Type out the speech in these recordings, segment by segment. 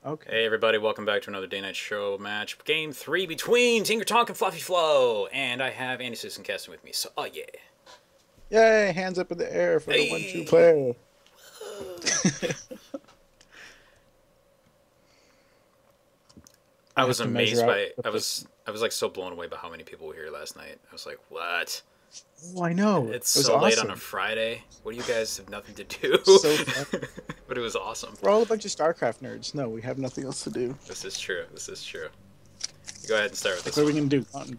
Okay. Hey everybody, welcome back to another Day Night Show match. Game 3 between Tinkertonk and FlufflyFlow. And I have Andy Susan casting with me, so oh yeah. Yay! Hands up in the air for the one true Hey! player. I I was have to measure amazed out by the place. I was like so blown away by how many people were here last night. I was like, what? Oh, I know. It It's was so late on a awesome. Friday. What do you guys have nothing to do? So fun. But it was awesome. We're all a bunch of StarCraft nerds. No, we have nothing else to do. This is true. This is true. Go ahead and start with Like, this what are we one. gonna do?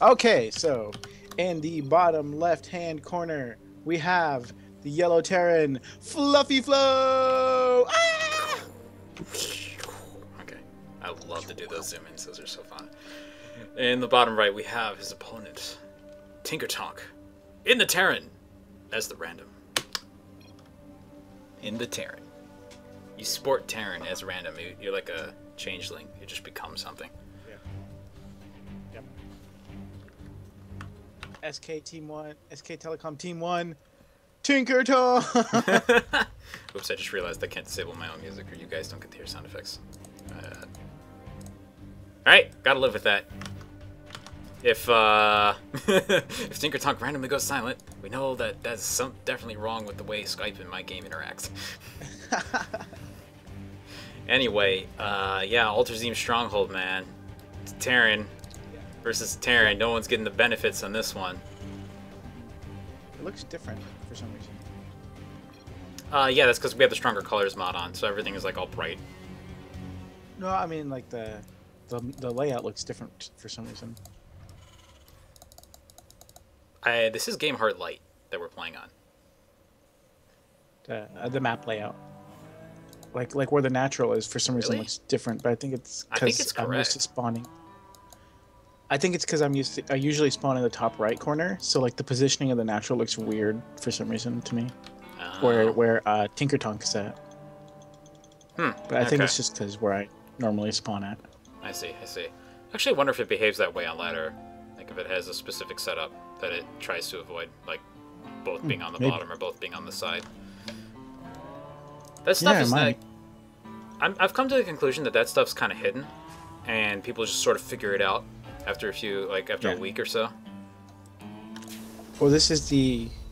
Okay, so in the bottom left-hand corner, we have the yellow Terran, FlufflyFlow. Ah! Okay. I love to do those zoom-ins. Those are so fun. In the bottom right, we have his opponent, Tinkertonk, in the Terran, as the random. In the Terran. You sport Terran as random. You're like a changeling. You just become something. Yeah. Yep. SK Team 1, SK Telecom Team 1, Tinkertonk! Oops, I just realized I can't disable my own music or you guys don't get to hear sound effects. Alright, gotta live with that. If if Tinkertonk randomly goes silent, we know that that's definitely wrong with the way Skype and my game interacts. Anyway, yeah, Alterzim Stronghold, man. It's Terran versus Terran. No one's getting the benefits on this one. It looks different for some reason. Yeah, that's because we have the stronger colors mod on, so everything is like all bright. No, I mean like the layout looks different for some reason. This is Game Heart Light that we're playing on. The map layout, like where the natural is, for some reason Really? looks different. But I think it's I think because it's I'm used to correct. spawning. I think it's because I usually spawn in the top right corner, so like the positioning of the natural looks weird for some reason to me. Oh. Where Tinkertonk is at. But I think Okay. it's just because where I normally spawn at. I see, I see. Actually, I wonder if it behaves that way on ladder. Like if it has a specific setup that it tries to avoid, like both being on the Maybe. bottom or both being on the side. That stuff Yeah, it is like... might. I've come to the conclusion that that stuff's kind of hidden, and people just sort of figure it out after a few, like after Yeah. a week or so. Well, this is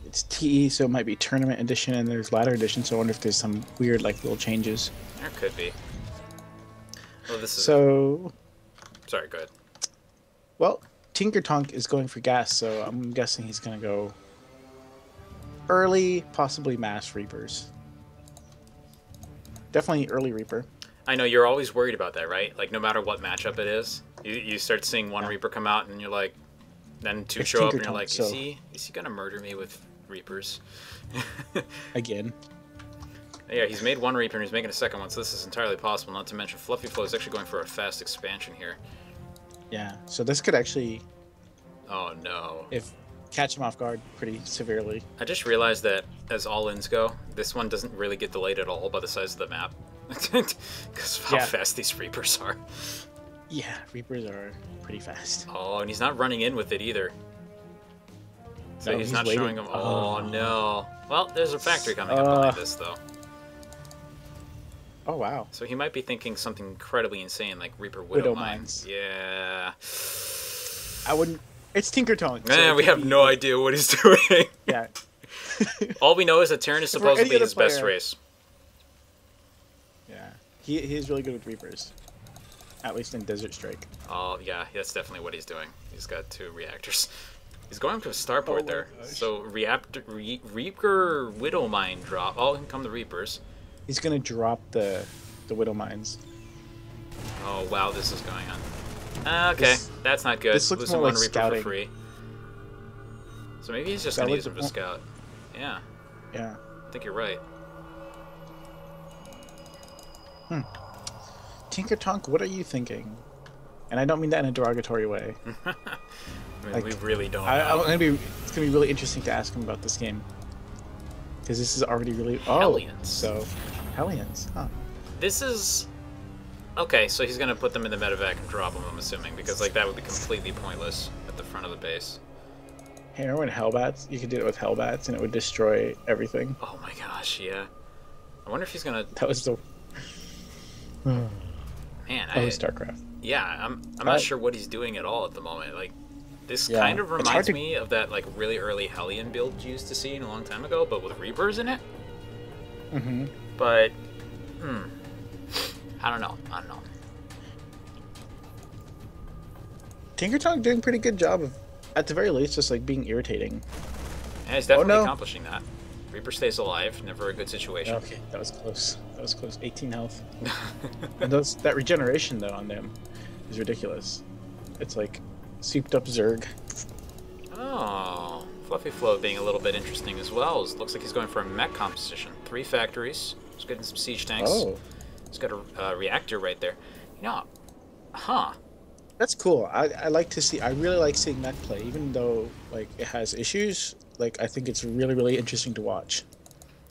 it's TE, so it might be tournament edition, and there's ladder edition. So I wonder if there's some weird like little changes. There could be. Well, this is... So, Sorry, go ahead. well, Tinkertonk is going for gas, so I'm guessing he's gonna go early, possibly mass Reapers. Definitely early Reaper. I know you're always worried about that, right? Like no matter what matchup it is, you start seeing one Yeah. Reaper come out, and you're like, then two It's show up, and you're Tinkertonk, like, so- is he gonna murder me with Reapers? Again. Yeah, he's made one Reaper and he's making a second one, so this is entirely possible. Not to mention, FlufflyFlow is actually going for a fast expansion here. Yeah. So this could actually, Oh no. if catch him off guard pretty severely. I just realized that as all-ins go, this one doesn't really get delayed at all by the size of the map. Because of how Yeah. fast these Reapers are. Yeah, Reapers are pretty fast. Oh, and he's not running in with it either. So No, he's he's not waiting. showing him. Oh, Oh. no. Well, there's a factory coming up behind this, though. Oh wow. So he might be thinking something incredibly insane, like Reaper Widow Widow Mines. Mines. Yeah. I wouldn't. It's Tinkertonk. so Man, it we could have be, no like, idea what he's doing. Yeah. All we know is that Terran is If we're any supposedly other his best player- race. Yeah. He is really good with Reapers. At least in Desert Strike. Oh, yeah, that's definitely what he's doing. He's got 2 reactors. He's going to a starport Oh my there. gosh. So, Reaper Widow Mine drop. Oh, here come the Reapers. He's gonna drop the Widow Mines. Oh, wow, this is going on. Okay, This- that's not good. this looks Losing more one like Reaper scouting. for free. So maybe he's just That going to looks use him to more- scout. Yeah, Yeah. I think you're right. Tinkertonk, what are you thinking? And I don't mean that in a derogatory way. I mean, Like, we really don't I'm know. it's gonna be really interesting to ask him about this game. Because this is already really Hellions. So Hellions, huh? This is... Okay, so he's going to put them in the medevac and drop them, I'm assuming, because like that would be completely pointless at the front of the base. Hey, remember when Hellbats? You could do it with Hellbats and it would destroy everything. Oh my gosh, yeah. I wonder if he's going to... That was the Man, Man, StarCraft. yeah, I'm not sure what he's doing at all at the moment. Like, this Yeah, kind of it's hard reminds to. me of that like really early Hellion build you used to see a long time ago, but with Reapers in it. Mm-hmm. But, I don't know. I don't know. Tinkertonk doing a pretty good job of, at the very least, just like being irritating. Yeah, he's definitely no. accomplishing that. Reaper stays alive. Never a good situation. Okay, that was close. That was close. 18 health. And that regeneration though on them is ridiculous. It's like souped up Zerg. Oh, FlufflyFlow being a little bit interesting as well. Looks like he's going for a mech composition. 3 factories. He's getting some siege tanks. Oh, He's got a reactor right there. You know, huh? that's cool. I like to see. I really like seeing mech play, even though like it has issues. Like I think it's really interesting to watch.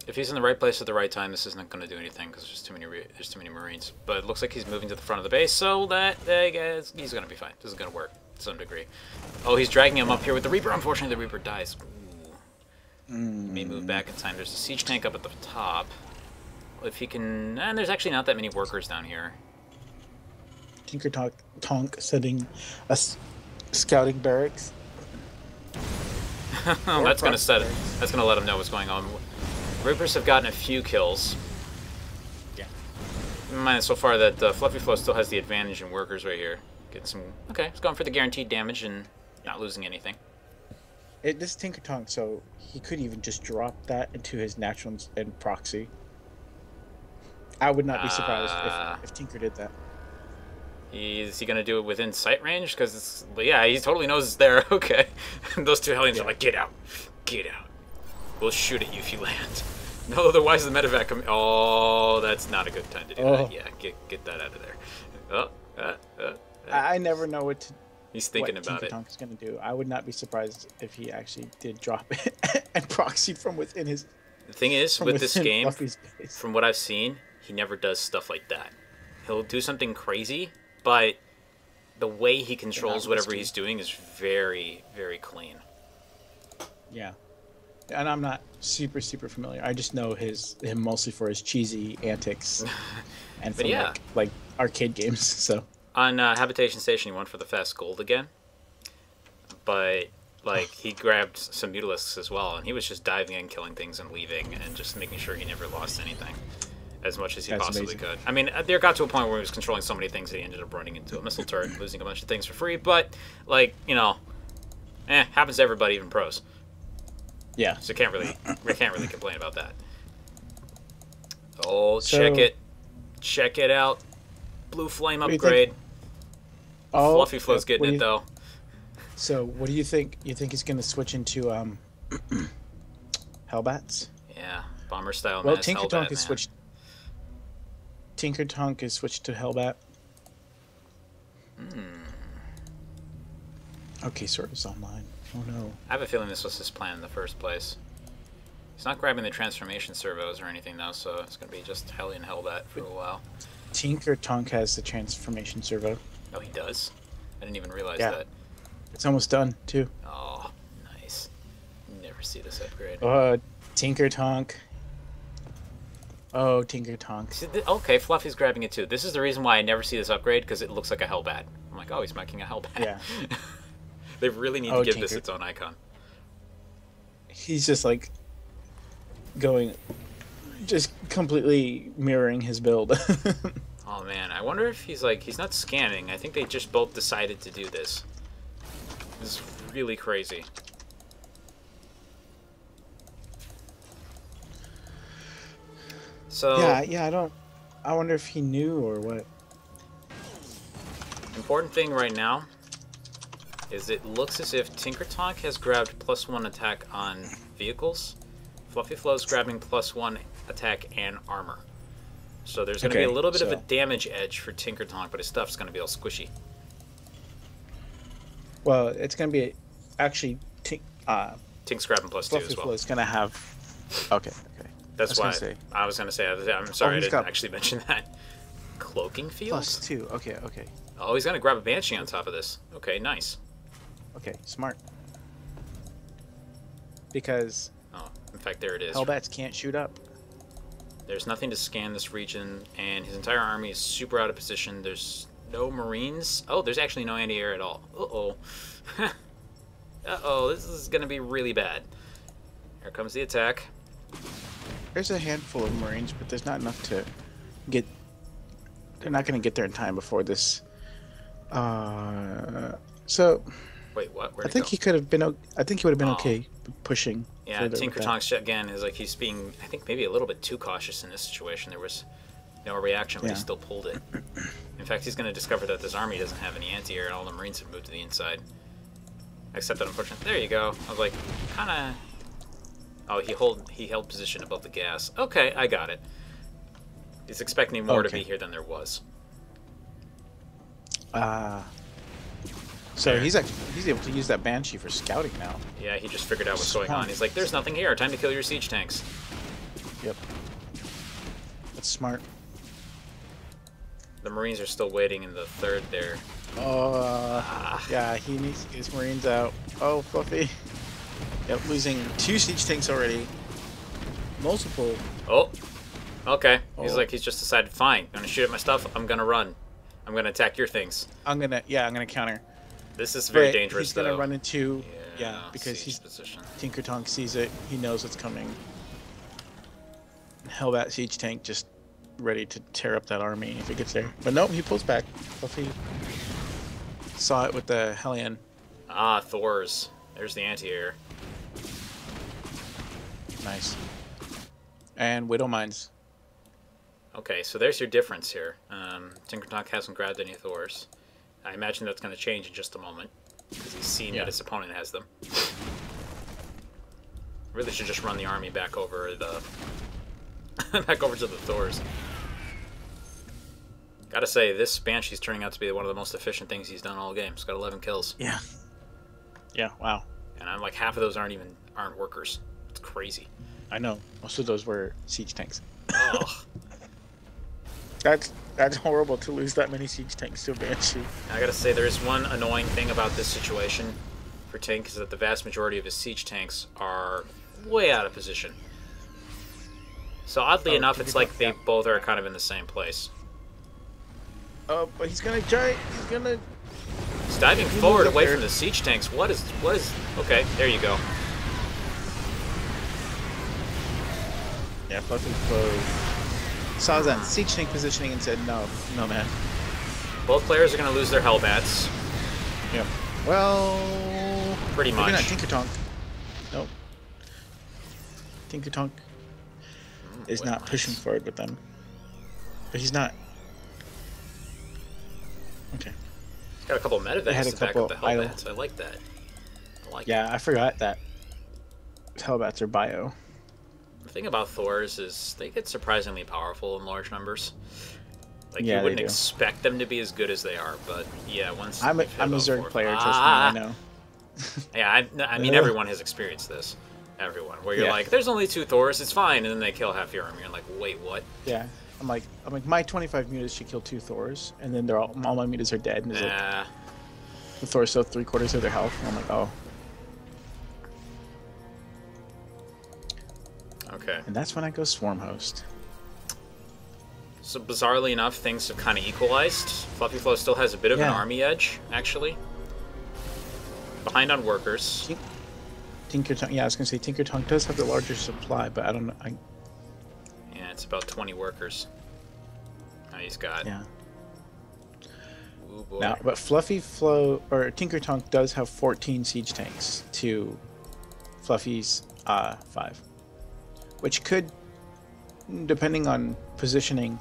If he's in the right place at the right time, this isn't going to do anything because there's too many Marines. But it looks like he's moving to the front of the base, so that he's going to be fine. This is going to work to some degree. Oh, he's dragging him up here with the Reaper. Unfortunately, the Reaper dies. May move back in time. There's a siege tank up at the top. If he can, and there's actually not that many workers down here. Tinkertonk sending a scouting barracks. That's going to let him know what's going on. Reapers have gotten a few kills. Yeah. Mind so far that FlufflyFlow still has the advantage in workers right here. Getting some. Okay, he's going for the guaranteed damage and not losing anything. This Tinkertonk, so he could even just drop that into his natural and proxy. I would not be surprised if Tinker did that. Is he going to do it within sight range? Because, yeah, he totally knows it's there. Okay. Those two Hellions are like, get out. Get out. We'll shoot at you if you land. No, otherwise the medevac comes. Oh, that's not a good time to do that. Yeah, get that out of there. I never know what he's thinking about it. Tinkertonk is going to do. I would not be surprised if he actually did drop it and proxy from within his. The thing is, with this game, base. from what I've seen, he never does stuff like that. He'll do something crazy, but the way he controls whatever he's doing is very clean. Yeah. And I'm not super familiar. I just know him mostly for his cheesy antics and from like arcade games. So on Habitation Station, he went for the fast gold again, but like he grabbed some Mutalisks as well, and he was just diving in, killing things, and leaving, and just making sure he never lost anything as much as he possibly could. I mean, there got to a point where he was controlling so many things that he ended up running into a missile turret and losing a bunch of things for free. But like happens to everybody, even pros. Yeah. So we can't really complain about that. Oh, check it out. Blue flame upgrade. FlufflyFlow's getting it though. So what do you think? You think he's going to switch into Hellbats? Yeah, bomber style. Well, Tinkertonk is switched. Tinkertonk is switched to Hellbat. Okay, Sword is online. Oh no. I have a feeling this was his plan in the first place. He's not grabbing the transformation servos or anything though, so it's going to be just Hellion Hellbat for a while. Tinkertonk has the transformation servo. Oh, he does? I didn't even realize that. It's almost done, too. Oh, nice. Never see this upgrade. Tinkertonk. Oh, Tinkertonk. Okay, Fluffy's grabbing it too. This is the reason why I never see this upgrade, because it looks like a Hellbat. I'm like, oh, he's making a Hellbat. Yeah. They really need to give this its own icon. He's just like just completely mirroring his build. Oh man, I wonder if he's not scanning. I think they just both decided to do this. This is really crazy. So yeah, I wonder if he knew or what. Important thing right now is it looks as if Tinkertonk has grabbed +1 attack on vehicles. FlufflyFlow's grabbing +1 attack and armor. So there's going to be a little bit of a damage edge for Tinkertonk, but his stuff's going to be all squishy. Well, it's going to be actually Tink's grabbing +2 as well. FlufflyFlow is going to have. Okay. That's why I was going to say. I'm sorry I didn't actually mention that. Cloaking field? +2. Okay. Oh, he's going to grab a Banshee on top of this. Okay, nice. Okay, smart. Because. Oh, in fact, there it is. Hellbats can't shoot up. There's nothing to scan this region, and his entire army is super out of position. There's no Marines. Oh, there's actually no anti-air at all. Uh-oh. Uh-oh, this is going to be really bad. Here comes the attack. There's a handful of Marines, but there's not enough to get... They're not going to get there in time before this. So... Wait, what? I think he could have been... I think he would have been okay pushing. Yeah, Tinkertonk, again, is like he's being, I think, maybe a little bit too cautious in this situation. There was no reaction, but he still pulled it. In fact, he's going to discover that this army doesn't have any anti-air, and all the Marines have moved to the inside. Except that, unfortunately, there you go. I was like, kind of... Oh, he held position above the gas. Okay, I got it. He's expecting more to be here than there was. So he's able to use that Banshee for scouting now. Yeah, he just figured out what's going on. He's like, there's nothing here. Time to kill your siege tanks. Yep. That's smart. The Marines are still waiting in the third there. Yeah, he needs to get his Marines out. Oh, Fluffy. Yep, losing 2 siege tanks already. Multiple. Oh, okay. He's like, he's just decided, fine, I'm gonna shoot at my stuff. I'm gonna run. I'm gonna attack your things. I'm gonna counter. This is very dangerous, though. He's gonna run into, because position. Tinkertonk sees it. He knows what's coming. Hellbat siege tank just ready to tear up that army if it gets there. But nope, he pulls back. Fluffy saw it with the Hellion. Ah, Thors. There's the anti-air. Nice. And Widow Mines. Okay, so there's your difference here. Tinkertonk hasn't grabbed any Thors. I imagine that's going to change in just a moment, because he's seen that his opponent has them. Really should just run the army back over the back over to the Thors. Gotta say, this Banshee's turning out to be one of the most efficient things he's done all game. He's got 11 kills. Yeah. Yeah. Wow. And I'm like, half of those aren't workers. It's crazy. I know. Most of those were siege tanks. Ugh. That's horrible to lose that many siege tanks to a Banshee. I gotta say, there is one annoying thing about this situation for Tink, is that the vast majority of his siege tanks are way out of position. So oddly enough, it's like they both are kind of in the same place. Oh, but he's gonna giant. He's gonna. He's diving forward away from the siege tanks. What is? Okay, there you go. Yeah, FlufflyFlow saw that siege tank positioning and said, no, man. Both players are going to lose their Hellbats. Yep. Well... Pretty much. Maybe not Tinkertonk. Nope. Tinkertonk is not pushing forward with them. But he's not... Okay. He's got a couple of medevacs to back up the Hellbats. I like that. I forgot that Hellbats are bio. The thing about Thors is they get surprisingly powerful in large numbers. Like, you wouldn't expect them to be as good as they are, but yeah, once I'm a Zerg player, trust me, I know. Yeah, I mean, everyone has experienced this. Everyone, where you're like, there's only 2 Thors, it's fine, and then they kill half your army. You're like, wait, what? Yeah, I'm like, my 25 mutas should kill 2 Thors, and then all my mutas are dead, and like, the Thors still 3/4 of their health. And I'm like, oh. Okay. And that's when I go Swarm Host. So bizarrely enough, things have kind of equalized. FlufflyFlow still has a bit of an army edge, actually. Behind on workers. Tinkertonk, yeah, I was gonna say Tinkertonk does have the larger supply, but I don't know. Yeah, it's about 20 workers. Now he's got. Yeah. Ooh, boy. Now, but FlufflyFlow or Tinkertonk does have 14 siege tanks to Fluffy's 5. Which could, depending on positioning,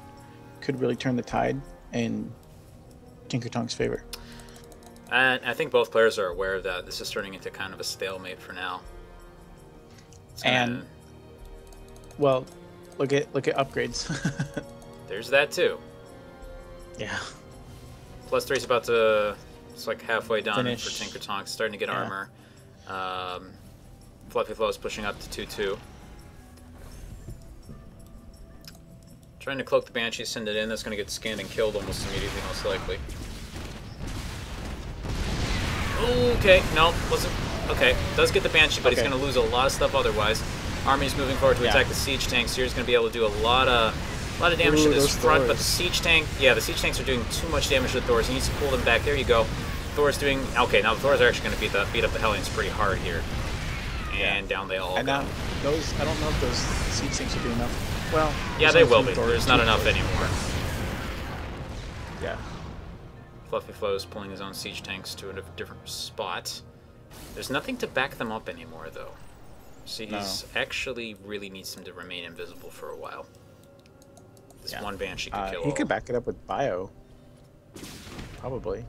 could really turn the tide in Tinkertonk's favor. And I think both players are aware of that. This is turning into kind of a stalemate for now. And, well, look at upgrades. There's that too. Yeah. +3's about to. It's like halfway done Finish. for Tinkertonk. Starting to get armor. FlufflyFlow is pushing up to 2-2. Trying to cloak the Banshee, send it in. That's going to get scanned and killed almost immediately, most likely. Okay, no, wasn't. Okay, does get the Banshee, but he's going to lose a lot of stuff otherwise. Army's moving forward to attack the siege tanks. Here's going to be able to do a lot of damage to this front, Thors. but the siege tank, the siege tanks are doing too much damage to the Thors. He needs to pull them back. There you go. Thor's doing okay. Now the Thors are actually going to beat up the Hellions pretty hard here, and down they all go. Now those, I don't know if those siege tanks are doing enough. Well, yeah, they will be. There's not enough anymore. Yeah. FlufflyFlow is pulling his own siege tanks to a different spot. There's nothing to back them up anymore, though. So he's actually really needs them to remain invisible for a while. This one Banshee could kill He could back it up with Bio. Probably.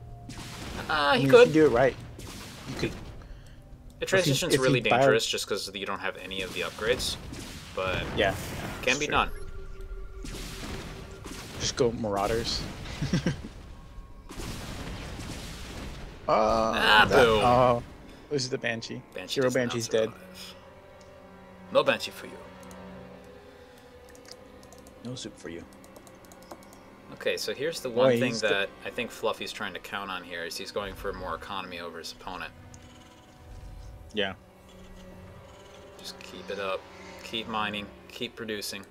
He could. If you do it right. You could. The transition's really dangerous just because you don't have any of the upgrades. But can be done. Just go Marauders. Boom. Oh, this is the Banshee. Hero Banshee's dead. No Banshee for you. No soup for you. Okay, so here's the one thing that I think Fluffy's trying to count on here is he's going for more economy over his opponent. Yeah. Just keep it up. Keep mining. Keep producing.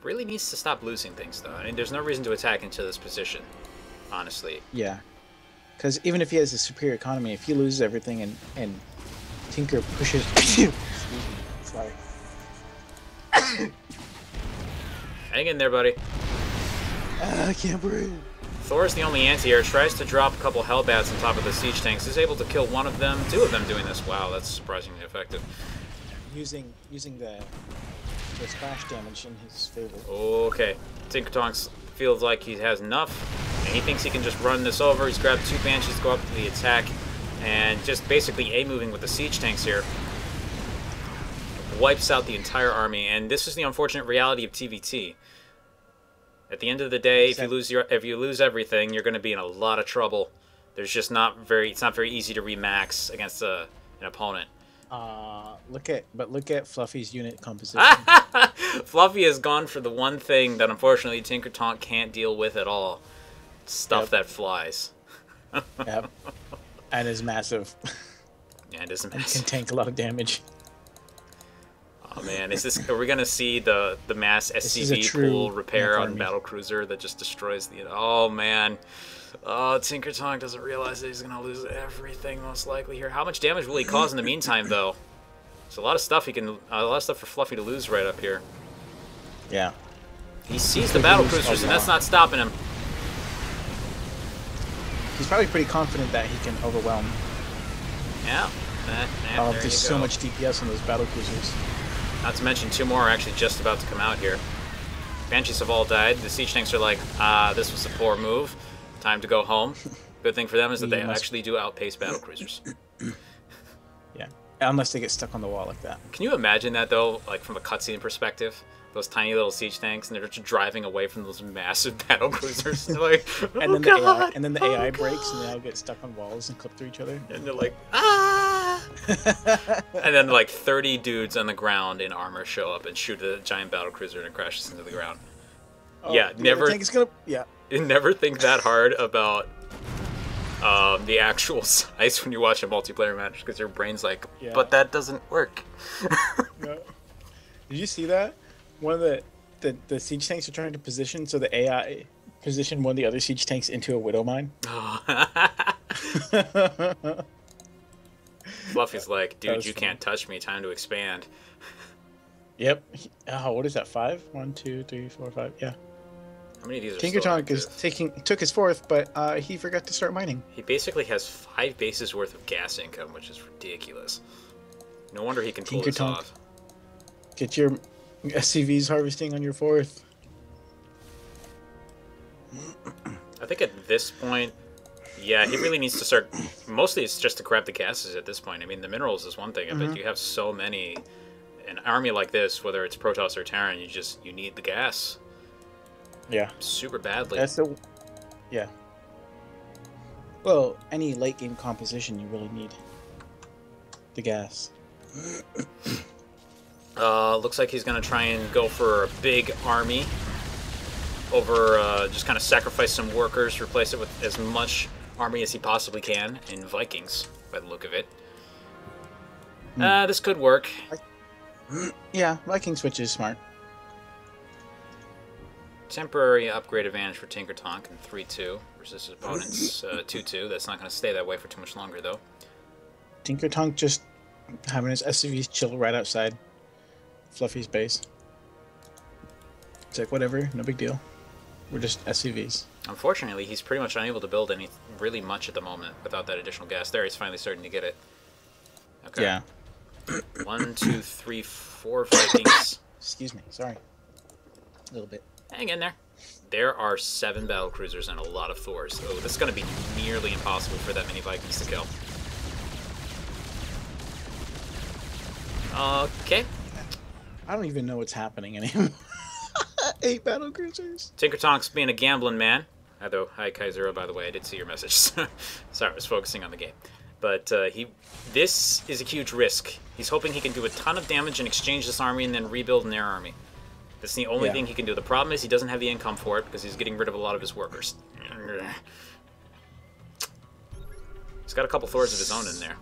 Really needs to stop losing things, though. I mean, there's no reason to attack into this position, honestly. Yeah. Because even if he has a superior economy, if he loses everything and Tinker pushes... Excuse me. Sorry. Hang in there, buddy. I can't breathe. Thor's the only anti-air. Tries to drop a couple Hellbats on top of the siege tanks. Is able to kill one of them. Two of them doing this. Wow, that's surprisingly effective. Using the splash damage in his favor. Okay. Tinkertonk feels like he has enough, and he thinks he can just run this over. He's grabbed two Banshees to go up to the attack, and just basically A-moving with the siege tanks here. Wipes out the entire army, and this is the unfortunate reality of TVT. At the end of the day, if you lose everything, you're going to be in a lot of trouble. There's just it's not very easy to remax against an opponent. Look at Fluffy's unit composition. Fluffy has gone for the one thing that unfortunately Tinkertonk can't deal with at all. Stuff that flies. Yep. And is massive. Yeah, it is massive. And can tank a lot of damage. Oh man, are we gonna see the mass SCV pool repair on Battlecruiser that just destroys the... Oh man. Oh, Tinkertonk doesn't realize that he's gonna lose everything most likely here. How much damage will he cause in the meantime, though? There's a lot of stuff for Fluffy to lose right up here. Yeah. He sees the Battlecruisers, and that's not stopping him. He's probably pretty confident that he can overwhelm. Yeah. There's so much DPS on those Battlecruisers. Not to mention, two more are actually just about to come out here. Banshees have all died. The siege tanks are like, this was a poor move. Time to go home. Good thing for them is that they actually do outpace Battlecruisers. Yeah, unless they get stuck on the wall like that. Can you imagine that, though, like from a cutscene perspective? Those tiny little siege tanks, and they're just driving away from those massive Battlecruisers. They're like, and then the AI breaks, and they all get stuck on walls and clip through each other. And they're like, ah! And then like 30 dudes on the ground in armor show up and shoot a giant Battlecruiser, and it crashes into the ground. Oh, yeah, never. Never think that hard about the actual size when you watch a multiplayer match, because your brain's like, but that doesn't work. No. Did you see that? One of the siege tanks are trying to position, so the AI positioned one of the other siege tanks into a Widow Mine. Fluffy's like, dude, you can't touch me. Time to expand. Yep. Oh, what is that? 5? 1, 2, 3, 4, 5. Yeah. How many of these are Tinkertonk took his 4th, but he forgot to start mining. He basically has 5 bases worth of gas income, which is ridiculous. No wonder he can pull this off. Get your SCVs harvesting on your 4th. I think at this point, yeah, he really needs to start... Mostly it's just to grab the gases at this point. I mean, the minerals is one thing, but you have so many... An army like this, whether it's Protoss or Terran, you need the gas. Yeah. Super badly. Yeah. Well, any late game composition, you really need the gas. Looks like he's going to try and go for a big army over, just kind of sacrifice some workers, replace it with as much army as he possibly can in Vikings, by the look of it. This could work. Yeah, Viking switch is smart. Temporary upgrade advantage for Tinkertonk in 3-2 versus his opponent's 2-2. That's not going to stay that way for too much longer, though. Tinkertonk just having his SCVs chill right outside Fluffy's base. It's like, whatever, no big deal. We're just SCVs. Unfortunately, he's pretty much unable to build any really much at the moment without that additional gas. There, he's finally starting to get it. Okay. Yeah. 1, 2, 3, 4 Vikings. Excuse me, sorry. A little bit. Hang in there. There are 7 battlecruisers and a lot of Thors. Oh, this is going to be nearly impossible for that many Vikings to kill. Okay. I don't even know what's happening anymore. 8 battlecruisers. Tinkertonk's being a gambling man. Although, hi Kaizura, by the way, I did see your message. Sorry, I was focusing on the game. But this is a huge risk. He's hoping he can do a ton of damage and exchange this army and then rebuild an air army. That's the only thing he can do. The problem is he doesn't have the income for it because he's getting rid of a lot of his workers. He's got a couple Thors of his own in there.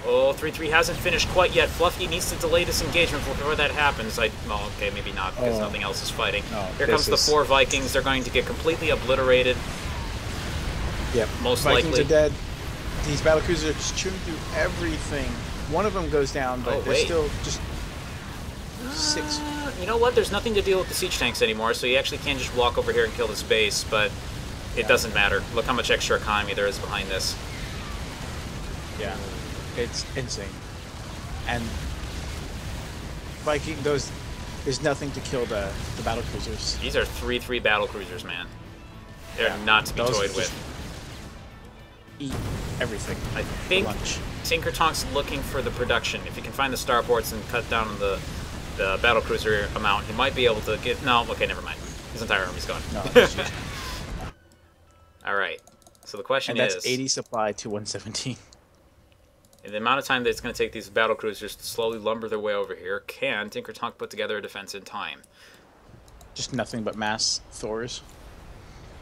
Oh, 3-3 hasn't finished quite yet. Fluffy needs to delay this engagement before that happens. Well, okay, maybe not, because nothing else is fighting. No, here comes the 4 Vikings. They're going to get completely obliterated. Yep. Most Vikings likely. are dead. These battlecruisers are just chewing through everything. One of them goes down, but there's still just 6. You know what? There's nothing to deal with the siege tanks anymore, so you actually can just walk over here and kill this base, but it doesn't matter. Look how much extra economy there is behind this. Yeah. It's insane. And Viking, there's nothing to kill the battlecruisers. These are 3-3 battlecruisers, man. They're not to be toyed with. Eat everything. I think lunch. Tinkertonk's looking for the production. If he can find the starports and cut down on the battlecruiser amount, he might be able to get... No, okay, never mind. His entire army's gone. No, Alright, so the question is... is... That's 80 supply to 117. In the amount of time that it's going to take these battlecruisers to slowly lumber their way over here, can Tinkertonk put together a defense in time? Just nothing but mass Thors.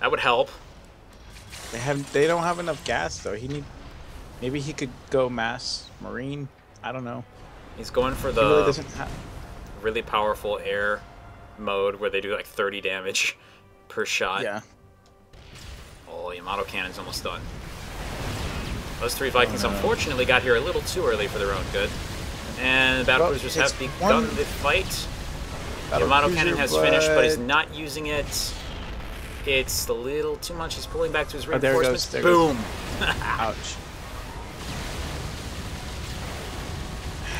That would help. They don't have enough gas though. Maybe he could go mass marine. I don't know. He's going for the really powerful air mode where they do like 30 damage per shot. Yeah. Oh, Yamato cannon's almost done. Those 3 Vikings unfortunately got here a little too early for their own good. And the battlecruisers have begun the fight. Yamato cannon has finished, but he's not using it. It's a little too much. He's pulling back to his reinforcements. There Boom! Ouch.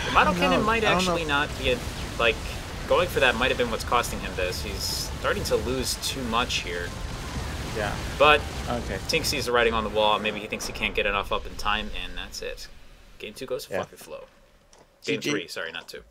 Yamato cannon might actually not be like going for that might have been what's costing him this. He's starting to lose too much here. Yeah. But Tink sees the writing on the wall. Maybe he thinks he can't get enough up in time, and that's it. Game 2 goes to FlufflyFlow. Game 3, sorry, not 2.